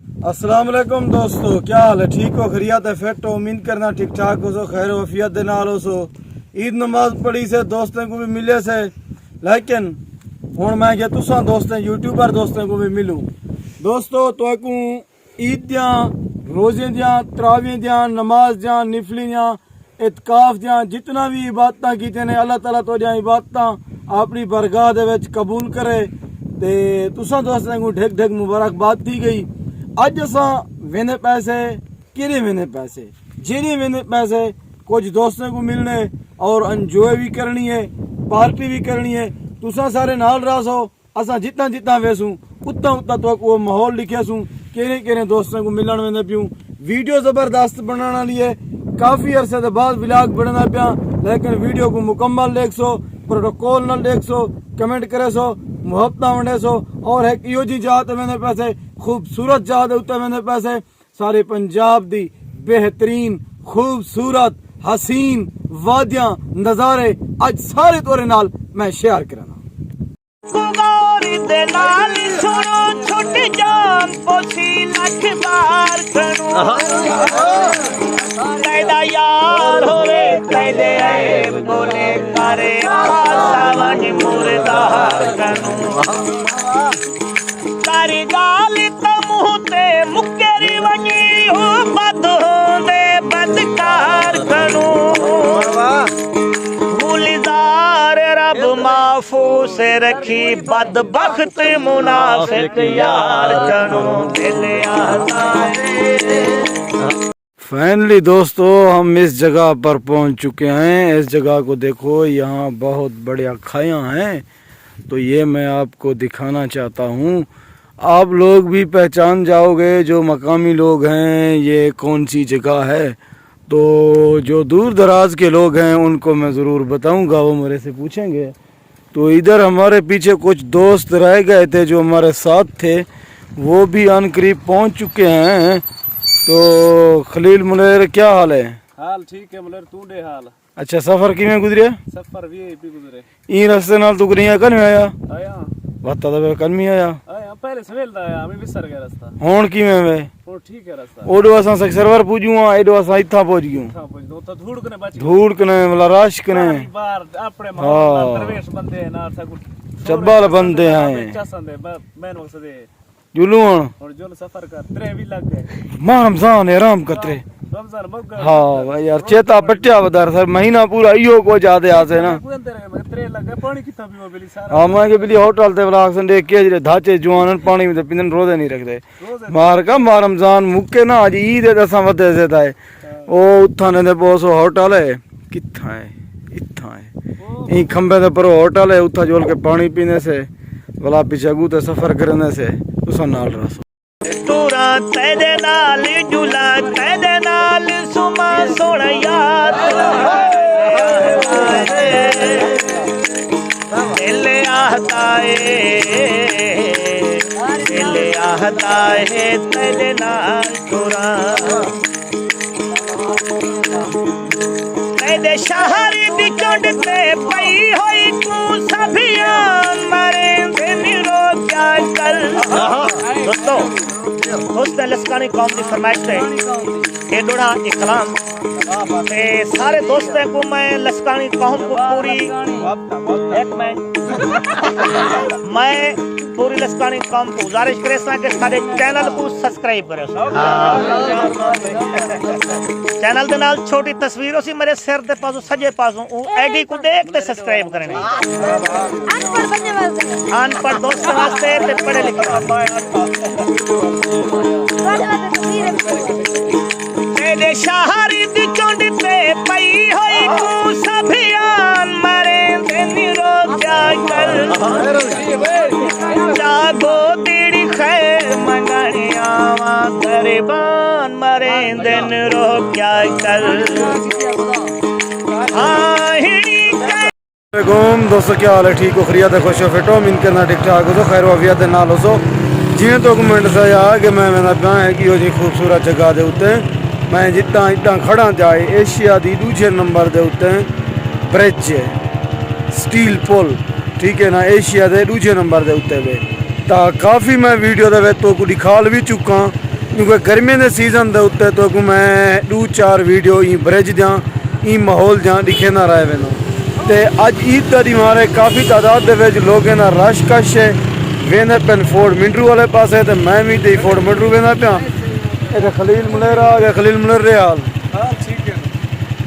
अस्सलाम वालेकुम दोस्तों, क्या हाल है? ठीक हो? खैरियत है? फिट हो? उम्मीद करना ठीक ठाक हो सो, खैर वफियत दे नाल हो सो। ईद नमाज पढ़ी से दोस्तों को भी मिले से, लेकिन हुण मैं क्या तुसा दोस्तें यूट्यूबर दोस्तों को भी मिलूं। दोस्तों तो ईद दियां रोजे दियां तरावी दियां नमाज दियां निफली दियां इतकाफ दियां जितना भी इबादतां कीते ने अल्लाह ताला तो दियां इबादतां अपनी बरगाह दे विच कबूल करे ते तुसा दोस्तें को ढेक ढेक मुबारकबाद दी गई। अज असा वेंदे पैसे किरे वेंदे पैसे जेने वेंदे पैसे कुछ दोस्तों को मिलने और एंजॉय भी करनी है, पार्टी भी करनी है। तुसा सारे नाल रहो, असा जितना जितना वेसू उतना उतना तो वो माहौल लिखे सूँ केरे केरे दोस्तों को मिलन वेंदे पियूँ। वीडियो जबरदस्त बनाने लिए काफ़ी अरसे के बाद व्लॉग बनना पिया, लेकिन वीडियो को मुकम्मल देख सो, प्रोटोकॉल न देख सो, कमेंट करे सो, मुहब्बत वंडे सो। और एक इो जी जात वेंदे पैसे खूबसूरत जात उत्ते वेंदे पैसे सारे पंजाब दी बेहतरीन खूबसूरत हसीन वादियां नज़ारे अज सारे तोरे नाल मैं शेयर करना। कुमारी दे नाल सुनो छोटी जान पोसी लख बार करूं तेरा यार होवे तेरे ऐ बोले करे सावन मुर्दा करूं तारी गाल त मुंह ते मुकेरी वनी हो बद होंदे बदकार करूं रब माफू से रखी बदबख्त मुनाफिक यार फाइनली दोस्तों हम इस जगह पर पहुंच चुके हैं। इस जगह को देखो, यहाँ बहुत बढ़िया खाया हैं, तो ये मैं आपको दिखाना चाहता हूँ। आप लोग भी पहचान जाओगे जो मकामी लोग हैं ये कौन सी जगह है। तो जो दूर दराज के लोग हैं उनको मैं ज़रूर बताऊंगा, वो मेरे से पूछेंगे। तो इधर हमारे पीछे कुछ दोस्त रह गए थे जो हमारे साथ थे, वो भी अन करीब पहुँच चुके हैं। तो खलील मुलेर क्या हाल है? हाल ठीक है मुलेर, तू दे हाल? अच्छा, सफ़र किमें गुजरिया? सफ़र वीआईपी गुजरे। ई रस्ते नाल तू कनिया कन में आया? आया बता दे कन में आया पहले सवेल दा आया, मैं विसर गया रास्ता। हुण किमें वे? हुण ठीक है रास्ता। ओडो असा सर्वर पूजू आ, एडो असा इथा पहुंच गयो। हां पहुंच दो तो धूड़ कने बच धूड़ कने वाला राश कने बार अपने माहौल दरवेश बंदे ना सब चब्बाल बंदे हैं चसंदे मैन मकसद है जुलून और जो सफर कर त्रे भी लग गए मां रमजान है राम कतरे रमजान मग। हां भाई यार चेता पट्टिया बदर सर महीना पूरा इयो को जादे आसे ना त्रे लग गए। पानी कितना भी बिली सारा हां मैं के बिली होटल ते ब्लॉक संडे के जे धाचे जुआन पानी में पिंदन रोदे नहीं रखदे मार का मार रमजान मुके ना आज ईद है दसा वदे से ताए ओ उठा ने बोसो होटल है किथा है इथा है ई खंबे दे पर होटल है उठा जोल के पानी पीने से भला पीछे गुते सफर करने से तुसा नाल रहो तूरा तेरे नाल जुला तेरे नाल सुमा सोना याद दिल आता है तेरे नाल तूरा तेरे शहर दी चुंड ते पई होई तू सभिया मरे दिन रो क्या कर। दोस्तों दोस्त लस्कानी कौम की फरमाइश है ये थोड़ा इकलाम ते सारे दोस्तों को मैं लस्कानी कौम को पूरी एक मैं पूरी लस्कानी कौम को गुजारिश करे कि सारे चैनल को सब्सक्राइब करे। चैनल दे नाल छोटी तस्वीरों सी मेरे सिर दे पासों सजे पासों वो आईडी को देख ते सब्सक्राइब करने अनपढ़ दोस्तों वास्ते ते पढ़े लिखे तेरे शहर दी चुंड ते पई होई तू सभियान मरे दिन रो क्या कर जागो तेरी खैर मंगने आवा गरीबान मरे दिन रो क्या कर। दोस्तों क्या हाल है? ठीक हो? खैरियत है? खुश हो? फिट हो? उम्मीद करना ठीक ठाक हो सो, खैर वफियत दे नाल हो सो। जिवें तो कमेंट से आ कि मैं मेरा प्यार है कि जी खूबसूरत जगह दे उत्ते मैं जितना इतना खड़ा जाए एशिया दी दूजे नंबर दे उत्ते ब्रिज स्टील पुल, ठीक है ना, एशिया दे दूजे नंबर दे उत्ते वे ता काफ़ी मैं वीडियो दे तो को दिखाल भी चुका क्योंकि गर्मियों के सीजन के उत्ते तो मैं 2-4 वीडियो ई ब्रिज दियाँ ई माहौल दियाँ दिखे ना रहे वेनो ते अज ईद का दीवार है काफ़ी तादाद के लोग ना रश कश है वेंदे पेन फोर्ट मिंटरू वाले पास है तो मैं भी ते फोर्ट मिंटरू वेंदा पिया ये खलील मुलेरा आ गया खलील मुलेर रियाल हाँ ठीक है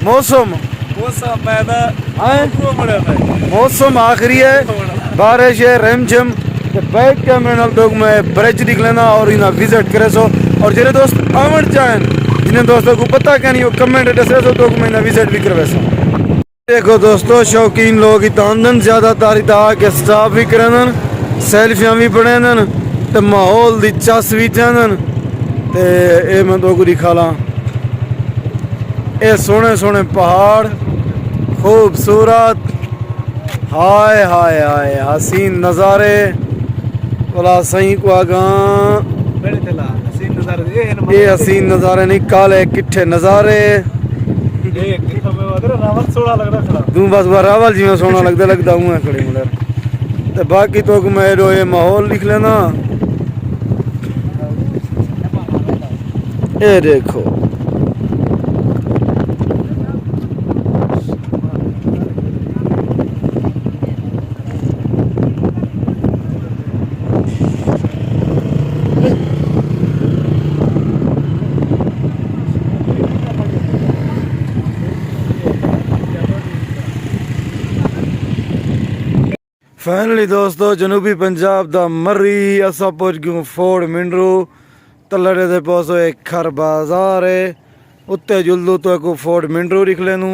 मौसम वो सब पैदा हैं वो बड़ा है मौसम आखिरी है बारिश है रमझम ते बैठ के मेरे नाल लोग मैं ब्रिज दिख लेना और इन्हें विजिट करे सो और जेरे दोस्त आवन चाहें जिन्हें दोस्तों को पता क्या नहीं वो कमेंट दसे सो तो मैं इन्हें विजिट भी करवे सो देखो दोस्तों शौकीन लोग इतानन ज़्यादातर इता के स्टाफ भी करन सेल्फियां भी बनन ते माहौल दी चस भी चनन ते ए मैं तो को दिखाला ए सोने सोने पहाड़ खूबसूरत हाय हाय हाय हसीन नज़ारे बोला सही को आगा बड़े तला हसीन नज़ारे ये हसीन नज़ारे नहीं काले किट्ठे नज़ारे ये कितना में अगर रावत सोना लग रहा खड़ा तू बस रावल जी में सोना लगता हूँ खड़े मुझे तो बाकी तो मैं ये माहौल लिख लेना ये देखो फाइनली दोस्तों जनूबी पंजाब दा मर्री असा पहुंच गए फोर्ट मिंटरू तलड़े दे पासो एक खर बाजार है उत्ते जुलदू तो को फोर्ट मिंटरू लिख लेनू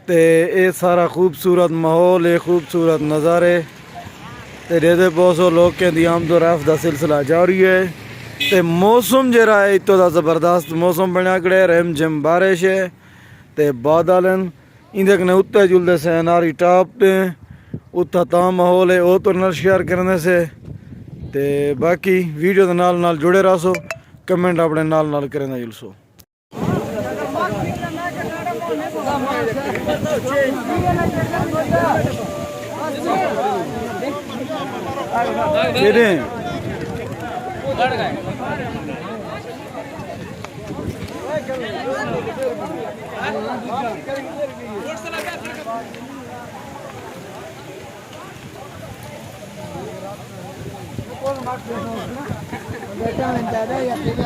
ते ये सारा खूबसूरत माहौल है खूबसूरत नज़ारे ते दे पासो लोग दी आमदोरफ्त दा सिलसिला जारी है ते मौसम जरा है इतो दा ज़बरदस्त मौसम बनया कड़े रम झम बारिश है ते बादल इंदे कने उत्ते जुलदे से नारी टाप पे उत्था ता माहौल है वो तो नाल शेयर करने से ते बाकी वीडियो के नाल नाल जुड़े रहो कमेंट अपने नाल नाल करना जुलसो बेटा में दादा या फिर